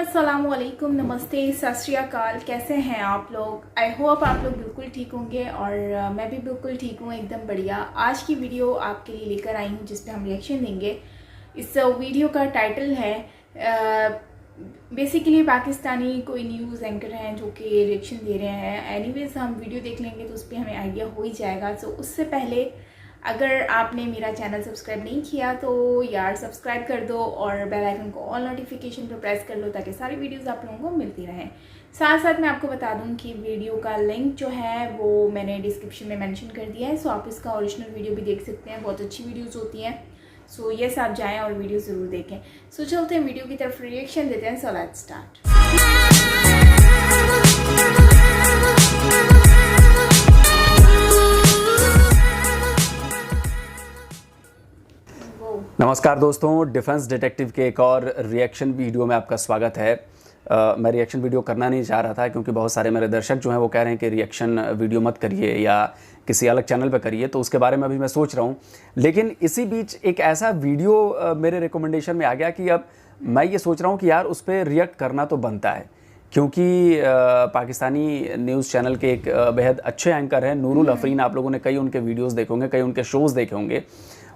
अस्सलाम वालेकुम, नमस्ते, सत श्री अकाल। कैसे हैं आप लोग? आई होप आप लोग बिल्कुल ठीक होंगे और मैं भी बिल्कुल ठीक हूँ, एकदम बढ़िया। आज की वीडियो आपके लिए लेकर आई हूँ जिस पे हम रिएक्शन देंगे। इस वीडियो का टाइटल है बेसिकली पाकिस्तानी कोई न्यूज़ एंकर हैं जो कि रिएक्शन दे रहे हैं। एनीवेज हम वीडियो देख लेंगे तो उस पर हमें आइडिया हो ही जाएगा। तो उससे पहले अगर आपने मेरा चैनल सब्सक्राइब नहीं किया तो यार सब्सक्राइब कर दो और बेल आइकन को ऑल नोटिफिकेशन पर प्रेस कर लो ताकि सारी वीडियोस आप लोगों को मिलती रहें। साथ साथ मैं आपको बता दूं कि वीडियो का लिंक जो है वो मैंने डिस्क्रिप्शन में मेंशन कर दिया है। सो आप इसका ओरिजिनल वीडियो भी देख सकते हैं, बहुत अच्छी वीडियोज़ होती हैं। सो यस, आप जाएँ और वीडियो ज़रूर देखें। सो चलते हैं वीडियो की तरफ, रिएक्शन देते हैं। So let's start. नमस्कार दोस्तों, डिफेंस डिटेक्टिव के एक और रिएक्शन वीडियो में आपका स्वागत है। मैं रिएक्शन वीडियो करना नहीं चाह रहा था क्योंकि बहुत सारे मेरे दर्शक जो हैं वो कह रहे हैं कि रिएक्शन वीडियो मत करिए या किसी अलग चैनल पे करिए, तो उसके बारे में अभी मैं सोच रहा हूँ। लेकिन इसी बीच एक ऐसा वीडियो मेरे रिकमेंडेशन में आ गया कि अब मैं ये सोच रहा हूँ कि यार उस पर रिएक्ट करना तो बनता है, क्योंकि पाकिस्तानी न्यूज़ चैनल के एक बेहद अच्छे एंकर हैं नूरुल अफरीन। आप लोगों ने कई उनके वीडियोज़ देखे होंगे, कई उनके शोज़ देखे होंगे।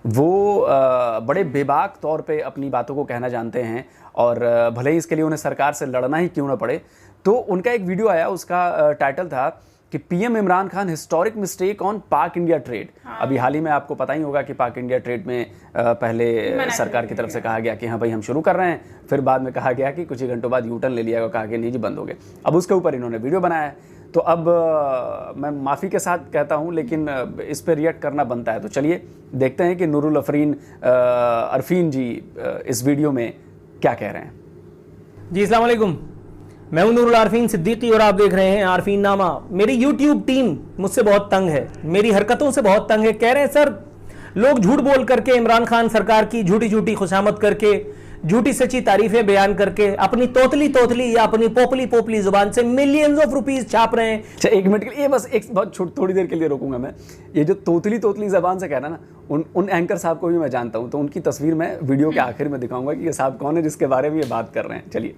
वो बड़े बेबाक तौर पे अपनी बातों को कहना जानते हैं और भले ही इसके लिए उन्हें सरकार से लड़ना ही क्यों ना पड़े। तो उनका एक वीडियो आया, उसका टाइटल था कि PM Imran Khan historic mistake on पाक इंडिया ट्रेड। अभी हाल ही में आपको पता ही होगा कि पाक इंडिया ट्रेड में पहले सरकार की तरफ से कहा गया कि हाँ भाई हम शुरू कर रहे हैं, फिर बाद में कहा गया कि कुछ ही घंटों बाद यूटर्न ले लिया और कहा कि नहीं जी बंद हो गए। अब उसके ऊपर इन्होंने वीडियो बनाया है। तो अब मैं माफ़ी के साथ कहता हूं लेकिन इस पर रिएक्ट करना बनता है। तो चलिए देखते हैं कि नूरुल अरफीन जी इस वीडियो में क्या कह रहे हैं। जी अस्सलाम वालेकुम, मैं हूं नूरुल अरफीन सिद्दीकी और आप देख रहे हैं अरफीन नामा। मेरी YouTube टीम मुझसे बहुत तंग है, मेरी हरकतों से बहुत तंग है। कह रहे हैं सर लोग झूठ बोल करके इमरान खान सरकार की झूठी झूठी खुशामद करके, झूठी सच्ची तारीफें बयान करके अपनी तोतली या अपनी पोपली जुबान से मिलियंस ऑफ रुपीस छाप रहे हैं। अच्छा, एक मिनट के लिए बस एक बहुत थोड़ी देर के लिए रोकूंगा मैं। ये जो तोतली जबान से कह रहा ना, उन एंकर साहब को भी मैं जानता हूं, तो उनकी तस्वीर मैं वीडियो के आखिर में दिखाऊंगा कि ये साहब कौन है जिसके बारे में ये बात कर रहे हैं। चलिए।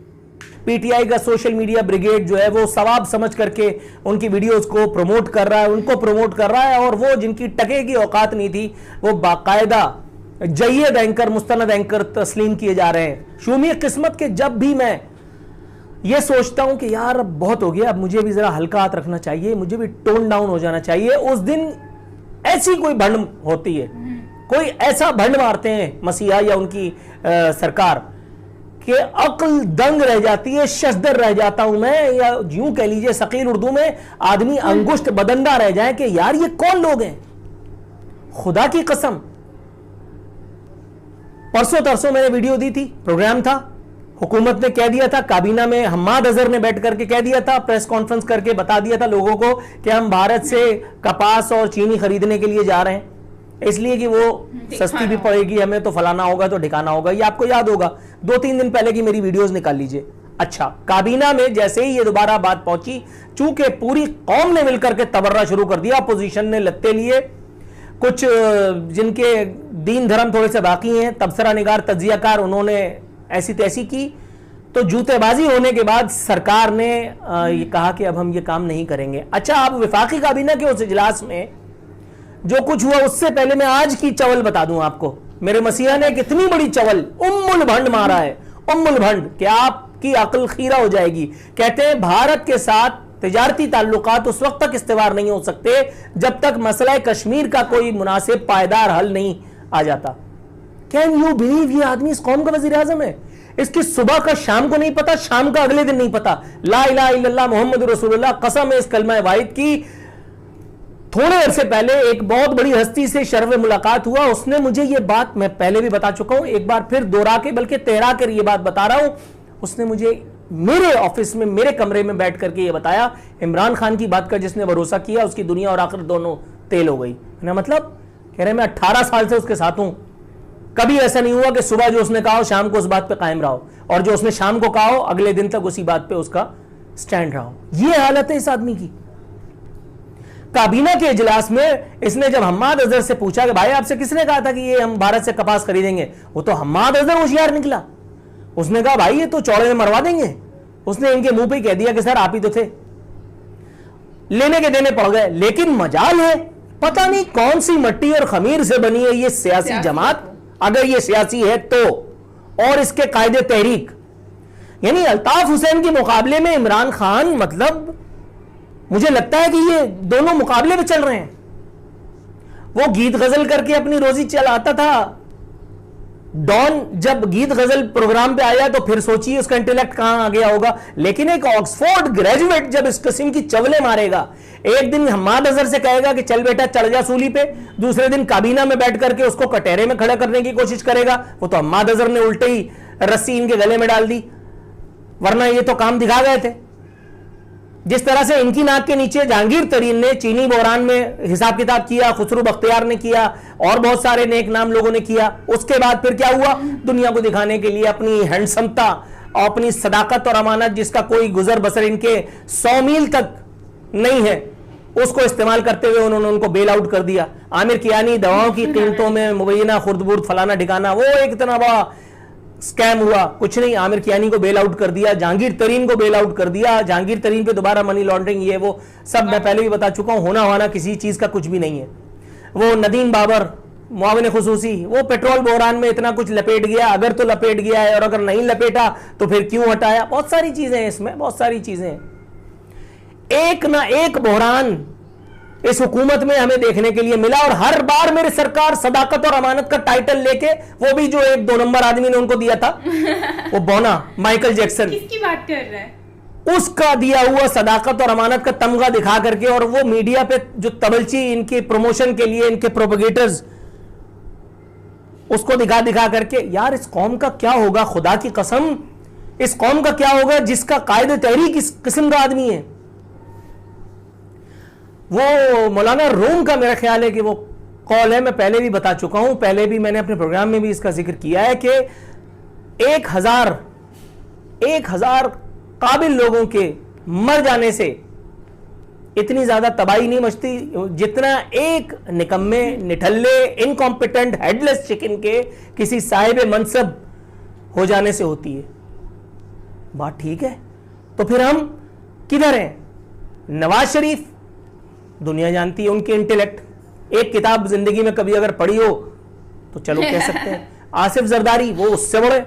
पीटीआई का सोशल मीडिया ब्रिगेड जो है वो सवाब समझ करके उनकी वीडियोस को प्रमोट कर रहा है, उनको प्रमोट कर रहा है। और वो जिनकी टके की औकात नहीं थी वो बाकायदा जय्यद एंकर, मुस्तनद एंकर तस्लीम किए जा रहे हैं। शूमी किस्मत के जब भी मैं ये सोचता हूं कि यार अब बहुत हो गया, अब मुझे भी जरा हल्का हाथ रखना चाहिए, मुझे भी टोन डाउन हो जाना चाहिए, उस दिन ऐसी कोई भंड होती है, कोई ऐसा भंड मारते हैं मसीहा या उनकी सरकार कि अक्ल दंग रह जाती है, शशदर रह जाता हूं मैं, या यूं कह लीजिए सकील उर्दू में आदमी अंगुष्ठ बदंदा रह जाए कि यार ये कौन लोग हैं। खुदा की कसम, परसों तरसों मैंने वीडियो दी थी, प्रोग्राम था, हुकूमत ने कह दिया था, काबीना में हम्माद अजहर ने बैठ करके कह दिया था, प्रेस कॉन्फ्रेंस करके बता दिया था लोगों को कि हम भारत से कपास और चीनी खरीदने के लिए जा रहे हैं, इसलिए कि वो सस्ती भी पड़ेगी हमें, तो फलाना होगा तो ठिकाना होगा। ये आपको याद होगा, 2-3 दिन पहले की मेरी वीडियोस निकाल लीजिए। अच्छा, काबीना में जैसे ही ये दोबारा बात पहुंची, चूंकि पूरी कौम ने मिलकर के तबर्रा शुरू कर दिया, अपोजिशन ने लत्ते लिए, कुछ जिनके दीन धर्म थोड़े से बाकी हैं, तबसरा निगार तज्जियाकार, उन्होंने ऐसी तैसी की, तो जूतेबाजी होने के बाद सरकार ने ये कहा कि अब हम ये काम नहीं करेंगे। अच्छा, अब विफाकी काबीना के उस इजलास में जो कुछ हुआ, उससे पहले मैं आज की चवल बता दूं आपको। मेरे मसीहा ने कितनी बड़ी चवल उम्मुल भंड मारा है, उम्मुल भंड, कि आपकी अक्ल खीरा हो जाएगी। कहते हैं भारत के साथ तिजारती ताल्लुकात उस वक्त तक इस्तेवार नहीं हो सकते जब तक मसला कश्मीर का कोई मुनासिब पायदार हल नहीं आ जाता। कैन यू बिलीव, ये आदमी इस कौम का वजीर आजम है। इसकी सुबह का शाम को नहीं पता, शाम का अगले दिन नहीं पता। ला इलाहा इल्लल्लाह मुहम्मद रसूलुल्लाह, कसम है इस कलमा वाहिद की। थोड़े अरसे पहले एक बहुत बड़ी हस्ती से शर्फ मुलाकात हुआ, उसने मुझे ये बात, मैं पहले भी बता चुका हूं, एक बार फिर दोहरा के बल्कि तेरा कर ये बात बता रहा हूं। उसने मुझे मेरे ऑफिस में, मेरे कमरे में बैठ करके ये बताया, इमरान खान की बात का जिसने भरोसा किया उसकी दुनिया और आखिरत दोनों तेल हो गई। ना मतलब कह रहे मैं 18 साल से उसके साथ हूं, कभी ऐसा नहीं हुआ कि सुबह जो उसने कहा शाम को उस बात पे कायम रहो, और जो उसने शाम को कहा अगले दिन तक उसी बात पे उसका स्टैंड रहो। ये हालत है इस आदमी की। काबीना के इजलास में इसने जब हम्माद अजहर से पूछा कि भाई आपसे किसने कहा था कि ये हम भारत से कपास खरीदेंगे, वो तो हम्माद अजहर होशियार निकला। उसने कहा भाई ये तो चौड़े में मरवा देंगे। उसने इनके मुंह पे ही कह दिया कि सर आप ही तो थे। लेने के देने पड़ गए। लेकिन मजाल है, पता नहीं कौन सी मट्टी और खमीर से बनी है ये सियासी जमात, अगर ये सियासी है तो, और इसके कायदे तहरीक। यानी अल्ताफ हुसैन के मुकाबले में इमरान खान, मतलब मुझे लगता है कि ये दोनों मुकाबले में चल रहे हैं। वो गीत गजल करके अपनी रोजी चलाता था। डॉन जब गीत गजल प्रोग्राम पे आया तो फिर सोचिए उसका इंटेलेक्ट कहां आ गया होगा। लेकिन एक ऑक्सफोर्ड ग्रेजुएट जब इस किस्म की चवले मारेगा, एक दिन हम्माद अजहर से कहेगा कि चल बेटा चढ़ जा सूली पे, दूसरे दिन काबीना में बैठ करके उसको कटहरे में खड़ा करने की कोशिश करेगा। वो तो हम्माद अजहर ने उल्टे ही रस्सी इनके गले में डाल दी, वरना ये तो काम दिखा गए थे। जिस तरह से इनकी नाक के नीचे जहांगीर तरीन ने चीनी बहरान में हिसाब किताब किया, खुसरू बख्तियार ने किया, और बहुत सारे नेक नाम लोगों ने किया। उसके बाद फिर क्या हुआ, दुनिया को दिखाने के लिए अपनी हैंडसमता और अपनी सदाकत और अमानत, जिसका कोई गुजर बसर इनके 100 मील तक नहीं है, उसको इस्तेमाल करते हुए उन्होंने उनको बेल आउट कर दिया। आमिर कियानी दवाओं की कीमतों में मुबैना खुर्द-बुर्द फलाना ठिकाना, वो एक इतना बड़ा स्कैम हुआ। कुछ नहीं, आमिर कियानी को बेल आउट कर दिया, जहांगीर तरीन को बेल आउट कर दिया। जहांगीर तरीन पे दोबारा मनी लॉन्ड्रिंग, ये वो सब मैं पहले भी बता चुका हूं। होना होना किसी चीज का कुछ भी नहीं है। वो नदीम बाबर मुआविन खुसूसी, वो पेट्रोल बहरान में इतना कुछ लपेट गया। अगर तो लपेट गया है, और अगर नहीं लपेटा तो फिर क्यों हटाया। बहुत सारी चीजें हैं इसमें, बहुत सारी चीजें हैं। एक ना एक बहरान इस हुकूमत में हमें देखने के लिए मिला, और हर बार मेरी सरकार सदाकत और अमानत का टाइटल लेके, वो भी जो एक 2 नंबर आदमी ने उनको दिया था वो बोना माइकल जैक्सन, किसकी बात कर रहा है, उसका दिया हुआ सदाकत और अमानत का तमगा दिखा करके, और वो मीडिया पे जो तबलची इनके प्रमोशन के लिए इनके प्रोपेगेटर्स, उसको दिखा दिखा करके। यार इस कौम का क्या होगा, खुदा की कसम, इस कौम का क्या होगा जिसका कायदे तहरीक इस किस्म का आदमी है। वो मौलाना रूम का मेरा ख्याल है कि वो कॉल है, मैं पहले भी बता चुका हूं, पहले भी मैंने अपने प्रोग्राम में भी इसका जिक्र किया है कि 1000 काबिल लोगों के मर जाने से इतनी ज्यादा तबाही नहीं मचती जितना एक निकम्मे, निठल्ले, इनकॉम्पिटेंट, हेडलेस चिकन के किसी साहिब मनसब हो जाने से होती है। बात ठीक है, तो फिर हम किधर हैं? नवाज शरीफ, दुनिया जानती है उनके इंटेलेक्ट। एक किताब जिंदगी में कभी अगर पढ़ी हो तो चलो कह सकते हैं। आसिफ जरदारी, वो उससे बड़े,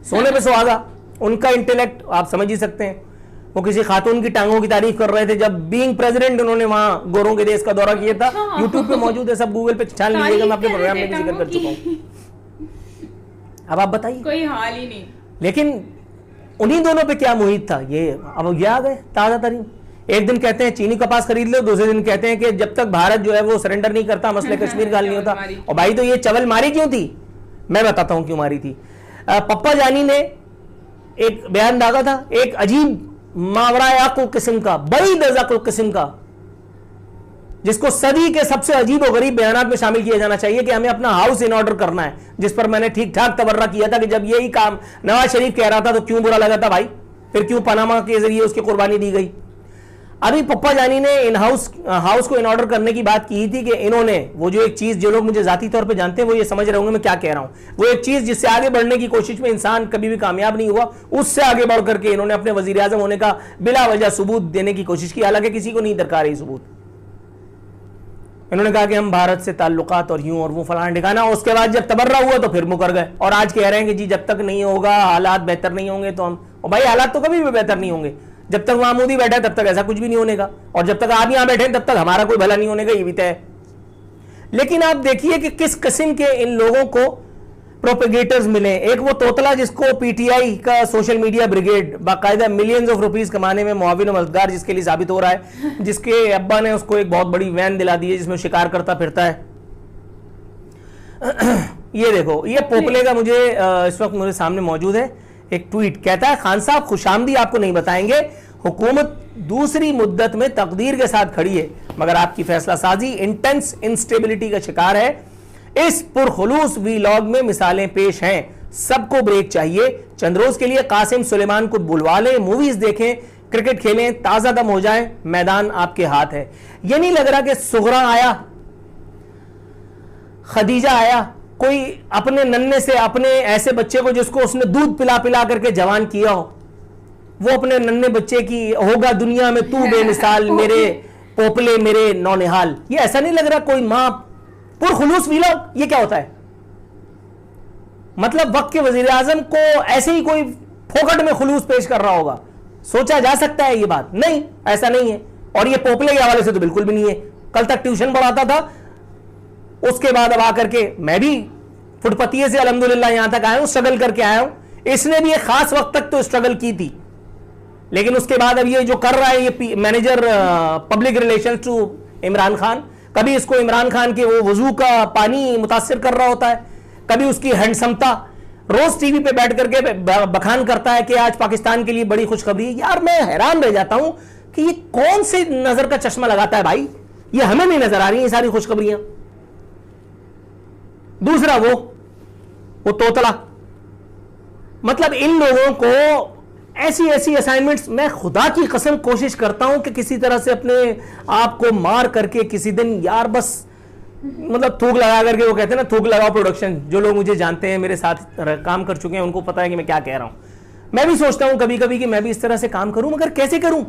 सोने पे सुहागा, उनका इंटेलेक्ट आप समझ ही सकते हैं। वो किसी खातून की टांगों की तारीफ कर रहे थे जब बीइंग प्रेसिडेंट उन्होंने वहां गोरों के देश का दौरा किया था। यूट्यूब पे मौजूद है, सब गूगल पे छान लीजिएगा, मैं अपने प्रोग्राम में भी जिक्र कर चुका हूं। अब आप बताइए, कोई हाल ही नहीं। लेकिन उन्हीं दोनों पे क्या मुहित था, ये अब ये आ गए ताजा तरीन। एक दिन कहते हैं चीनी कपास खरीद लो, दूसरे दिन कहते हैं कि जब तक भारत जो है वो सरेंडर नहीं करता मसले कश्मीर का हल नहीं होता। और भाई तो ये चवल मारी क्यों थी, मैं बताता हूं क्यों मारी थी। पप्पा जानी ने एक बयान डाला था, एक अजीब मावरायाकुल किस्म का, बड़ी दजाकुल किस्म का, जिसको सदी के सबसे अजीब और गरीब बयानात में शामिल किया जाना चाहिए कि हमें अपना हाउस इन ऑर्डर करना है। जिस पर मैंने ठीक ठाक तबर्रा किया था कि जब यही काम नवाज शरीफ कह रहा था तो क्यों बुरा लगा था भाई, फिर क्यों पनामा के जरिए उसकी कुर्बानी दी गई। अभी पप्पा जानी ने इन हाउस को इन ऑर्डर करने की बात की थी कि इन्होंने वो जो एक चीज, जो लोग मुझे जाती तौर पे जानते हैं वो ये समझ रहे होंगे मैं क्या कह रहा हूं, वो एक चीज जिससे आगे बढ़ने की कोशिश में इंसान कभी भी कामयाब नहीं हुआ, उससे आगे बढ़ करके इन्होंने अपने वजीर आजम होने का बिला वजह सबूत देने की कोशिश की। हालांकि किसी को नहीं दरकार है सबूत। इन्होंने कहा कि हम भारत से ताल्लुकात और यूं और वो फलाना ठिकाना। उसके बाद जब तबर्रा हुआ तो फिर मुकर गए, और आज कह रहे हैं कि जी जब तक नहीं होगा, हालात बेहतर नहीं होंगे तो हम, और भाई हालात तो कभी भी बेहतर नहीं होंगे। जब तक वहां मोदी बैठा है तब तक ऐसा कुछ भी नहीं होने का, और जब तक आप यहां बैठे हैं तब तक हमारा कोई भला नहीं होने का, ये भी तय है। लेकिन आप देखिए कि किस किस्म के इन लोगों को प्रोपेगेटर्स मिले। एक वो तोतला जिसको पीटीआई का सोशल मीडिया ब्रिगेड बाकायदा मिलियंस ऑफ रुपीस कमाने में मुआविन और मददगार जिसके लिए साबित हो रहा है, जिसके अब्बा ने उसको एक बहुत बड़ी वैन दिला दी है जिसमें शिकार करता फिरता है। ये देखो, ये पोपले का मुझे इस वक्त मेरे सामने मौजूद है एक ट्वीट, कहता है खान साहब खुशामदी आपको नहीं बताएंगे, हुकूमत दूसरी मुद्दत में तकदीर के साथ खड़ी है मगर आपकी फैसला साजी इंटेंस इंस्टेबिलिटी का शिकार है। इस पुरखुलूस वीलॉग में मिसालें पेश हैं, सबको ब्रेक चाहिए। चंद रोज के लिए कासिम सुलेमान को बुलवा लें, मूवीज देखें, क्रिकेट खेलें, ताजा दम हो जाएं, मैदान आपके हाथ है। ये नहीं लग रहा कि सुगरा आया, खदीजा आया, कोई अपने नन्हे से अपने ऐसे बच्चे को जिसको उसने दूध पिला पिला करके जवान किया हो, वो अपने नन्हे बच्चे की होगा दुनिया में तू बेमिसाल मेरे पोपले मेरे नौनिहाल, ये ऐसा नहीं लग रहा कोई मां पुरखुलूस वीलॉग, ये क्या होता है? मतलब वक्त के वजीर आजम को ऐसे ही कोई फोकट में खुलूस पेश कर रहा होगा, सोचा जा सकता है ये बात? नहीं, ऐसा नहीं है। और ये पोपले के हवाले से तो बिल्कुल भी नहीं है। कल तक ट्यूशन पढ़ाता था, उसके बाद अब आकर के मैं भी फुटपतिये से अल्हम्दुलिल्लाह यहां तक आया हूं, स्ट्रगल करके आया हूं। इसने भी एक खास वक्त तक तो स्ट्रगल की थी, लेकिन उसके बाद अब ये जो कर रहा है ये manager public relations to Imran Khan, कभी इसको इमरान खान के वो वजू का पानी मुतासिर कर रहा होता है, कभी उसकी हैंडसमता, रोज टीवी पे बैठ करके बखान करता है कि आज पाकिस्तान के लिए बड़ी खुशखबरी है। यार मैं हैरान रह जाता हूं कि ये कौन से नजर का चश्मा लगाता है भाई, ये हमें नहीं नजर आ रही है सारी खुशखबरियां। दूसरा वो तोतला, मतलब इन लोगों को ऐसी ऐसी असाइनमेंट्स, मैं खुदा की कसम कोशिश करता हूं कि किसी तरह से अपने आप को मार करके किसी दिन यार बस मतलब थूक लगा करके, वो कहते हैं ना थूक लगाओ प्रोडक्शन, जो लोग मुझे जानते हैं मेरे साथ काम कर चुके हैं उनको पता है कि मैं क्या कह रहा हूं। मैं भी सोचता हूं कभी कभी कि मैं भी इस तरह से काम करूं, मगर कैसे करूं?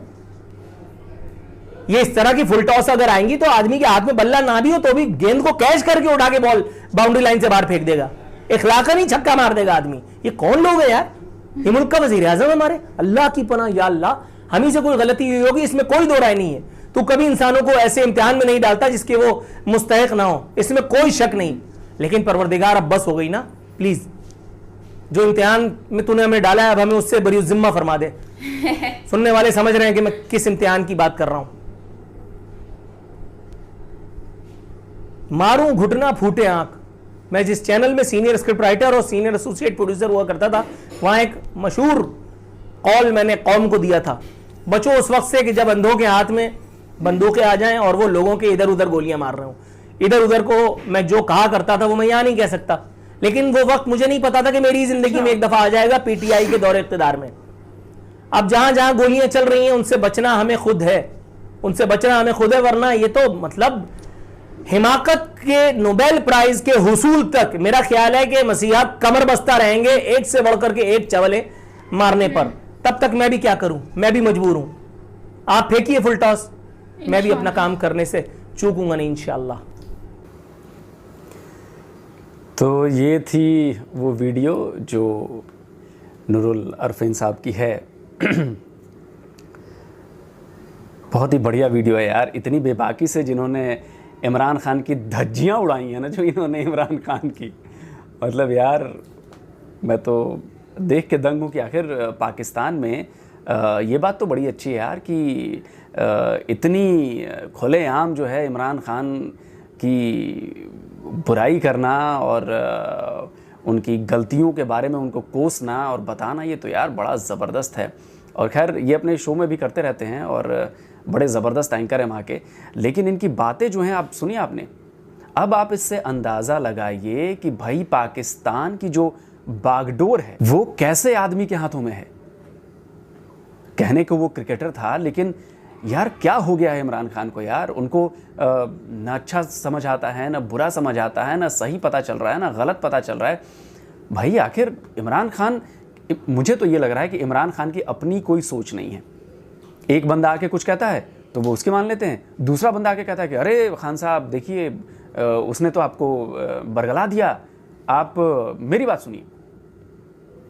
ये इस तरह की फुल टॉस अगर आएंगी तो आदमी के हाथ में बल्ला ना भी हो तो भी गेंद को कैच करके उठा के बॉल बाउंड्री लाइन से बाहर फेंक देगा, इखलाकन ही छक्का मार देगा आदमी। ये कौन लोग है यार? ये मुल्क का वजीर आजम हमारे, अल्लाह की पनाह या अल्लाह हम ही से कोई गलती हुई होगी, इसमें कोई दो राय नहीं है। तू कभी इंसानों को ऐसे इम्तिहान में नहीं डालता जिसके वो मुस्तहिक ना हो, इसमें कोई शक नहीं। लेकिन परवरदिगार अब बस हो गई ना, प्लीज जो इम्तिहान में तूने हमें डाला है अब हमें उससे बरी जिम्मा फरमा दे। सुनने वाले समझ रहे हैं कि मैं किस इम्तिहान की बात कर रहा हूं। मारूं घुटना फूटे आंख। मैं जिस चैनल में सीनियर स्क्रिप्ट राइटर और सीनियर एसोसिएट प्रोड्यूसर हुआ करता था, वहां एक मशहूर कॉल मैंने कौम को दिया था, बचो उस वक्त से कि जब अंधों के हाथ में बंदूकें आ जाएं और वो लोगों के इधर उधर गोलियां मार रहे हो। इधर उधर को मैं जो कहा करता था वो मैं यहां नहीं कह सकता, लेकिन वो वक्त मुझे नहीं पता था कि मेरी जिंदगी में एक दफा आ जाएगा पीटीआई के दौरे इख्तिदार में। अब जहां जहां गोलियां चल रही हैं उनसे बचना हमें खुद है, उनसे बचना हमें खुद है, वरना ये तो मतलब हिमाकत के नोबेल प्राइज के हुसूल तक मेरा ख्याल है कि मसीहा कमर बस्ता रहेंगे एक से बढ़कर के एक चवले मारने पर। तब तक मैं भी क्या करूं, मैं भी मजबूर हूं। आप फेंकिए फुल टॉस, मैं भी अपना काम करने से चूकूंगा नहीं इंशाअल्लाह। तो ये थी वो वीडियो जो नूरुल अरफीन साहब की है। बहुत ही बढ़िया वीडियो है यार, इतनी बेबाकी से जिन्होंने इमरान खान की धज्जियाँ उड़ाई हैं ना, जो इन्होंने इमरान खान की, मतलब यार मैं तो देख के दंग हूँ कि आखिर पाकिस्तान में ये बात तो बड़ी अच्छी है यार कि इतनी खुलेआम जो है इमरान खान की बुराई करना और उनकी गलतियों के बारे में उनको कोसना और बताना, ये तो यार बड़ा ज़बरदस्त है। और खैर ये अपने शो में भी करते रहते हैं और बड़े ज़बरदस्त एंकर हैं वहाँ के। लेकिन इनकी बातें जो हैं आप सुनिए आपने, अब आप इससे अंदाज़ा लगाइए कि भाई पाकिस्तान की जो बागडोर है वो कैसे आदमी के हाथों में है। कहने को वो क्रिकेटर था, लेकिन यार क्या हो गया है इमरान खान को यार, उनको ना अच्छा समझ आता है, ना बुरा समझ आता है, ना सही पता चल रहा है, ना गलत पता चल रहा है। भाई आखिर इमरान खान, मुझे तो ये लग रहा है कि इमरान खान की अपनी कोई सोच नहीं है। एक बंदा आके कुछ कहता है तो वो उसके मान लेते हैं, दूसरा बंदा आके कहता है कि अरे खान साहब देखिए उसने तो आपको बरगला दिया, आप मेरी बात सुनिए,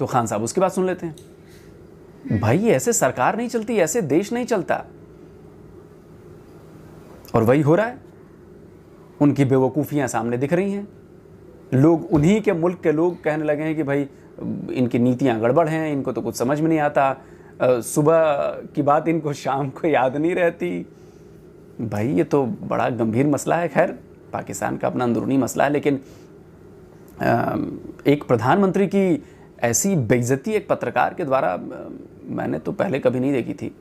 तो खान साहब उसकी बात सुन लेते हैं। भाई ऐसे सरकार नहीं चलती, ऐसे देश नहीं चलता। और वही हो रहा है, उनकी बेवकूफ़ियाँ सामने दिख रही हैं। लोग, उन्हीं के मुल्क के लोग कहने लगे हैं कि भाई इनकी नीतियाँ गड़बड़ हैं, इनको तो कुछ समझ में नहीं आता, सुबह की बात इनको शाम को याद नहीं रहती। भाई ये तो बड़ा गंभीर मसला है। खैर पाकिस्तान का अपना अंदरूनी मसला है, लेकिन एक प्रधानमंत्री की ऐसी बेइज्जती एक पत्रकार के द्वारा मैंने तो पहले कभी नहीं देखी थी।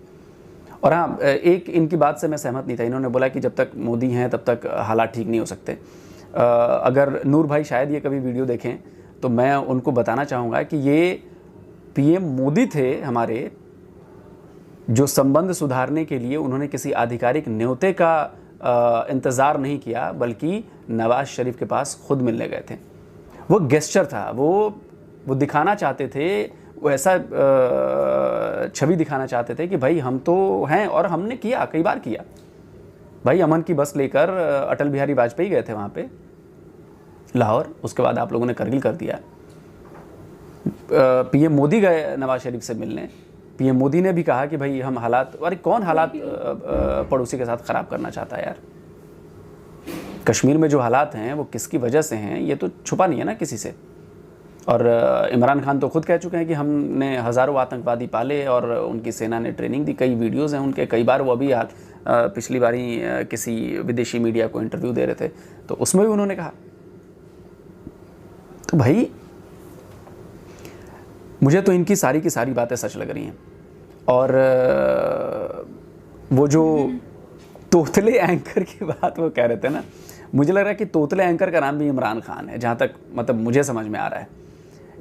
और हाँ, एक इनकी बात से मैं सहमत नहीं था। इन्होंने बोला कि जब तक मोदी हैं तब तक हालात ठीक नहीं हो सकते। अगर नूर भाई शायद ये कभी वीडियो देखें तो मैं उनको बताना चाहूँगा कि ये पीएम मोदी थे हमारे, जो संबंध सुधारने के लिए उन्होंने किसी आधिकारिक न्योते का इंतज़ार नहीं किया, बल्कि नवाज शरीफ के पास खुद मिलने गए थे। वो गेस्चर था, वो दिखाना चाहते थे, वो ऐसा छवि दिखाना चाहते थे कि भाई हम तो हैं, और हमने किया, कई बार किया भाई। अमन की बस लेकर अटल बिहारी वाजपेयी गए थे वहाँ पे लाहौर, उसके बाद आप लोगों ने करगिल कर दिया। पीएम मोदी गए नवाज शरीफ से मिलने, पीएम मोदी ने भी कहा कि भाई हम हालात, अरे कौन हालात पड़ोसी के साथ ख़राब करना चाहता है यार। कश्मीर में जो हालात हैं वो किसकी वजह से हैं, ये तो छुपा नहीं है ना किसी से। और इमरान खान तो खुद कह चुके हैं कि हमने हज़ारों आतंकवादी पाले और उनकी सेना ने ट्रेनिंग दी। कई वीडियोज़ हैं उनके, कई बार वो अभी पिछली बारी किसी विदेशी मीडिया को इंटरव्यू दे रहे थे तो उसमें भी उन्होंने कहा। तो भाई मुझे तो इनकी सारी की सारी बातें सच लग रही हैं। और वो जो तोतले एंकर की बात वो कह रहे थे ना, मुझे लग रहा है कि तोतले एंकर का नाम भी इमरान खान है, जहाँ तक मतलब मुझे समझ में आ रहा है।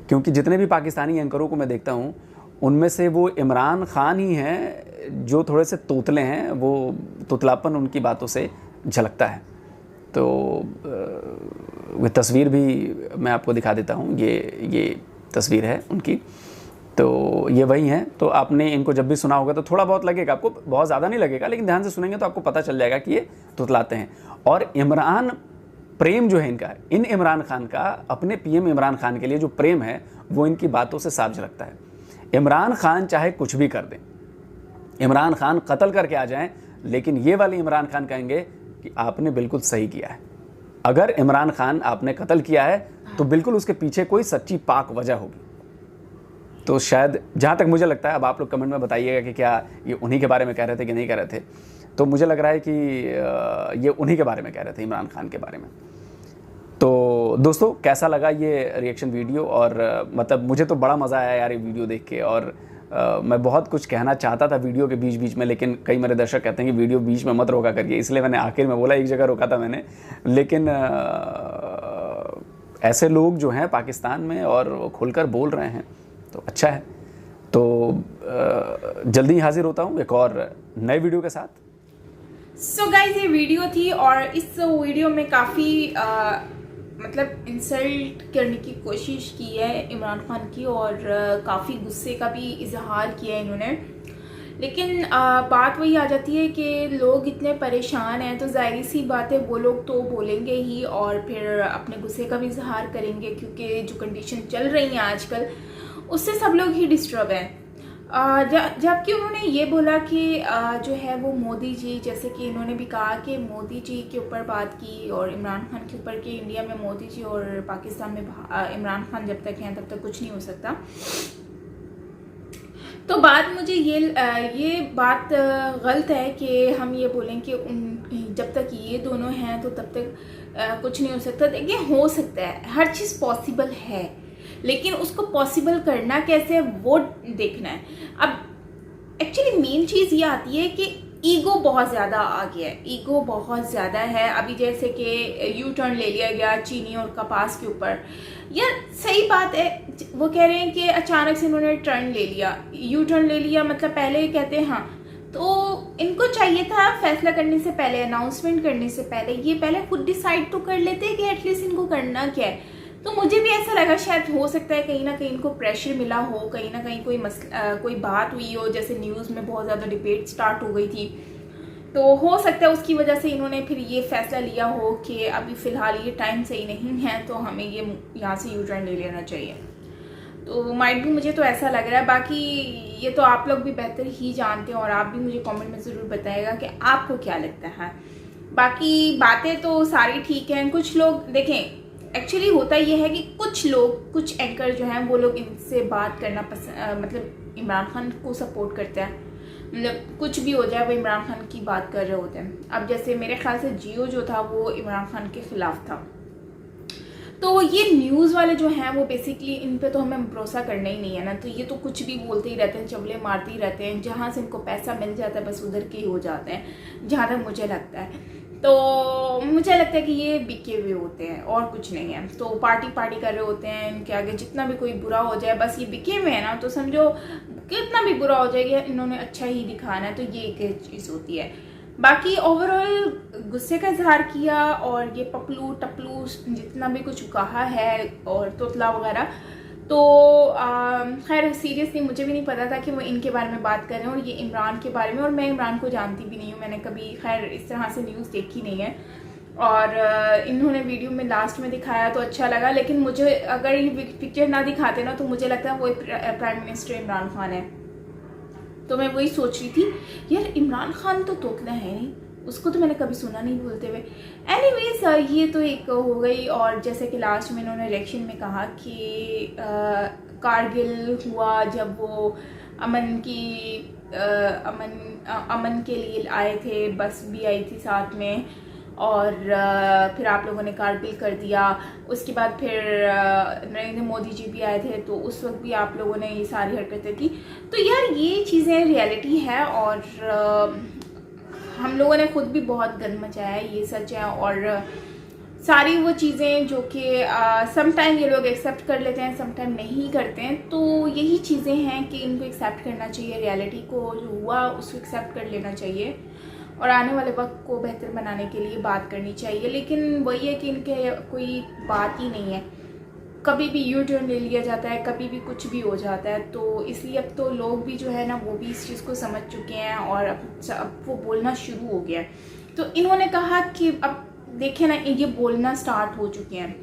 क्योंकि जितने भी पाकिस्तानी एंकरों को मैं देखता हूँ उनमें से वो इमरान खान ही हैं जो थोड़े से तोतले हैं, वो तोतलापन उनकी बातों से झलकता है। तो वो तस्वीर भी मैं आपको दिखा देता हूँ, ये तस्वीर है उनकी, तो ये वही हैं। तो आपने इनको जब भी सुना होगा तो थोड़ा बहुत लगेगा आपको, बहुत ज़्यादा नहीं लगेगा, लेकिन ध्यान से सुनेंगे तो आपको पता चल जाएगा कि ये तुतलाते हैं। और इमरान प्रेम जो है इनका, इन इमरान खान का अपने पीएम इमरान खान के लिए जो प्रेम है वो इनकी बातों से साफ झलकता है। इमरान खान चाहे कुछ भी कर दें, इमरान खान कत्ल करके आ जाएं, लेकिन ये वाले इमरान खान कहेंगे कि आपने बिल्कुल सही किया है। अगर इमरान खान आपने कत्ल किया है तो बिल्कुल उसके पीछे कोई सच्ची पाक वजह होगी। तो शायद जहाँ तक मुझे लगता है, अब आप लोग कमेंट में बताइएगा कि क्या ये उन्हीं के बारे में कह रहे थे कि नहीं कह रहे थे। तो मुझे लग रहा है कि ये उन्हीं के बारे में कह रहे थे, इमरान खान के बारे में। तो दोस्तों कैसा लगा ये रिएक्शन वीडियो, और मतलब मुझे तो बड़ा मज़ा आया यार ये वीडियो देख के। और मैं बहुत कुछ कहना चाहता था वीडियो के बीच बीच में, लेकिन कई मेरे दर्शक कहते हैं कि वीडियो बीच में मत रोका करिए, इसलिए मैंने आखिर में बोला, एक जगह रोका था मैंने। लेकिन ऐसे लोग जो हैं पाकिस्तान में और वो खुलकर बोल रहे हैं तो अच्छा है। तो जल्दी ही हाजिर होता हूँ एक और नए वीडियो के साथ। सो गाइज ये वीडियो थी, और इस वीडियो में काफ़ी मतलब इंसल्ट करने की कोशिश की है इमरान खान की, और काफ़ी गुस्से का भी इजहार किया है इन्होंने। लेकिन बात वही आ जाती है कि लोग इतने परेशान हैं तो ज़ाहिर सी बात है वो लोग तो बोलेंगे ही, और फिर अपने गुस्से का भी इजहार करेंगे, क्योंकि जो कंडीशन चल रही हैं आजकल उससे सब लोग ही डिस्टर्ब हैं। जबकि उन्होंने ये बोला कि जो है वो मोदी जी, जैसे कि इन्होंने भी कहा कि मोदी जी के ऊपर बात की और इमरान खान के ऊपर, कि इंडिया में मोदी जी और पाकिस्तान में इमरान खान जब तक हैं तब तक कुछ नहीं हो सकता। तो बात मुझे ये बात गलत है कि हम ये बोलें कि जब तक ये दोनों हैं तो तब तक कुछ नहीं हो सकता। देखिए हो सकता है, हर चीज़ पॉसिबल है, लेकिन उसको पॉसिबल करना कैसे है वो देखना है। अब एक्चुअली मेन चीज़ ये आती है कि ईगो बहुत ज़्यादा आ गया है, ईगो बहुत ज़्यादा है। अभी जैसे कि यू टर्न ले लिया गया चीनी और कपास के ऊपर, यार सही बात है, वो कह रहे हैं कि अचानक से इन्होंने टर्न ले लिया, यू टर्न ले लिया, मतलब पहले कहते हैं हाँ, तो इनको चाहिए था फैसला करने से पहले, अनाउंसमेंट करने से पहले ये पहले खुद डिसाइड तो कर लेते कि एटलीस्ट इनको करना क्या है। तो मुझे भी ऐसा लगा शायद हो सकता है कहीं ना कहीं इनको प्रेशर मिला हो, कहीं ना कहीं कोई बात हुई हो, जैसे न्यूज़ में बहुत ज़्यादा डिबेट स्टार्ट हो गई थी, तो हो सकता है उसकी वजह से इन्होंने फिर ये फैसला लिया हो कि अभी फ़िलहाल ये टाइम सही नहीं है, तो हमें ये यहाँ से यू टर्न ले लेना चाहिए। तो माइट भी मुझे तो ऐसा लग रहा है। बाकी ये तो आप लोग भी बेहतर ही जानते हैं, और आप भी मुझे कमेंट में ज़रूर बताइएगा कि आपको क्या लगता है। बाकी बातें तो सारी ठीक हैं। कुछ लोग देखें, एक्चुअली होता ये है कि कुछ लोग, कुछ एंकर जो हैं वो लोग इनसे बात करना मतलब इमरान खान को सपोर्ट करते हैं, मतलब कुछ भी हो जाए वो इमरान खान की बात कर रहे होते हैं। अब जैसे मेरे ख्याल से जियो जो था वो इमरान खान के ख़िलाफ़ था, तो ये न्यूज़ वाले जो हैं वो बेसिकली इन पे तो हमें भरोसा करना ही नहीं है ना। तो ये तो कुछ भी बोलते ही रहते हैं, चवले मारते ही रहते हैं, जहाँ से इनको पैसा मिल जाता है बस उधर के ही हो जाते हैं, जहाँ तक मुझे लगता है। तो मुझे लगता है कि ये बिके हुए होते हैं और कुछ नहीं है। तो पार्टी कर रहे होते हैं, इनके आगे जितना भी कोई बुरा हो जाए, बस ये बिके हुए हैं ना, तो समझो कितना भी बुरा हो जाएगा इन्होंने अच्छा ही दिखाना है। तो ये एक चीज़ होती है। बाकी ओवरऑल गुस्से का इजहार किया, और ये पपलू टपलू जितना भी कुछ कहा है और तोतला वगैरह, तो खैर सीरियसली मुझे भी नहीं पता था कि वो इनके बारे में बात कर रहे हैं, और ये इमरान के बारे में, और मैं इमरान को जानती भी नहीं हूँ, मैंने कभी खैर इस तरह से न्यूज़ देखी नहीं है। और इन्होंने वीडियो में लास्ट में दिखाया तो अच्छा लगा, लेकिन मुझे अगर ये पिक्चर ना दिखाते ना तो मुझे लगता है वो प्राइम मिनिस्टर इमरान खान है। तो मैं वही सोच रही थी यार, इमरान खान तो तोतला है नहीं, उसको तो मैंने कभी सुना नहीं बोलते हुए। एनीवेज ये तो एक हो गई। और जैसे कि लास्ट में इन्होंने इलेक्शन में कहा कि कारगिल हुआ जब वो अमन के लिए आए थे, बस भी आई थी साथ में, और फिर आप लोगों ने कारगिल कर दिया। उसके बाद फिर नरेंद्र मोदी जी भी आए थे, तो उस वक्त भी आप लोगों ने ये सारी हरकतें की। तो यार ये चीज़ें रियलिटी है, और हम लोगों ने खुद भी बहुत गंद मचाया है, ये सच है। और सारी वो चीज़ें जो कि समटाइम ये लोग एक्सेप्ट कर लेते हैं, समटाइम नहीं करते हैं, तो यही चीज़ें हैं कि इनको एक्सेप्ट करना चाहिए, रियलिटी को जो हुआ उसको एक्सेप्ट कर लेना चाहिए, और आने वाले वक्त को बेहतर बनाने के लिए बात करनी चाहिए। लेकिन वही है कि इनके कोई बात ही नहीं है, कभी भी यू टर्न ले लिया जाता है, कभी भी कुछ भी हो जाता है। तो इसलिए अब तो लोग भी जो है ना वो भी इस चीज़ को समझ चुके हैं, और अब वो बोलना शुरू हो गया है। तो इन्होंने कहा कि अब देखें ना, ये बोलना स्टार्ट हो चुके हैं।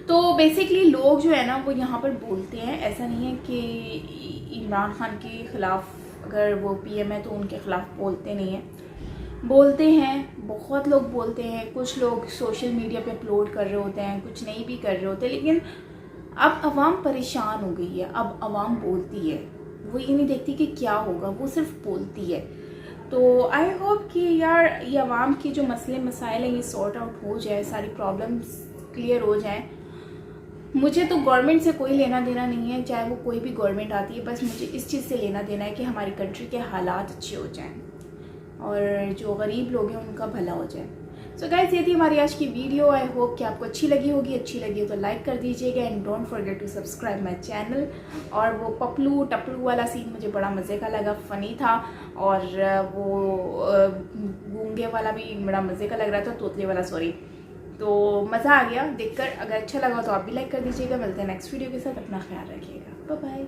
तो बेसिकली लोग जो है ना वो यहाँ पर बोलते हैं, ऐसा नहीं है कि इमरान खान के ख़िलाफ़ अगर वो पीएम है तो उनके ख़िलाफ़ बोलते नहीं हैं, बोलते हैं, बहुत लोग बोलते हैं। कुछ लोग सोशल मीडिया पे अपलोड कर रहे होते हैं, कुछ नहीं भी कर रहे होते, लेकिन अब आवाम परेशान हो गई है, अब आवाम बोलती है, वो ये नहीं देखती कि क्या होगा, वो सिर्फ बोलती है। तो आई होप कि यार ये आवाम की जो मसले मसाइल हैं ये सॉर्ट आउट हो जाए, सारी प्रॉब्लम्स क्लियर हो जाएं। मुझे तो गवर्नमेंट से कोई लेना देना नहीं है, चाहे वो कोई भी गवर्नमेंट आती है, बस मुझे इस चीज़ से लेना देना है कि हमारी कंट्री के हालात अच्छे हो जाएं और जो गरीब लोग हैं उनका भला हो जाए। सो गाइस, ये थी हमारी आज की वीडियो। आई होप कि आपको अच्छी लगी होगी। अच्छी लगी हो तो लाइक कर दीजिएगा, and don't forget to subscribe my channel. और वो पपलू टपलू वाला सीन मुझे बड़ा मज़े का लगा, फ़नी था, और वो गूंगे वाला भी बड़ा मज़े का लग रहा था, तोतले वाला सॉरी। तो मज़ा आ गया देखकर। अगर अच्छा लगा तो आप भी लाइक कर दीजिएगा। मिलते हैं नेक्स्ट वीडियो के साथ, अपना ख्याल रखिएगा, बाय बाय।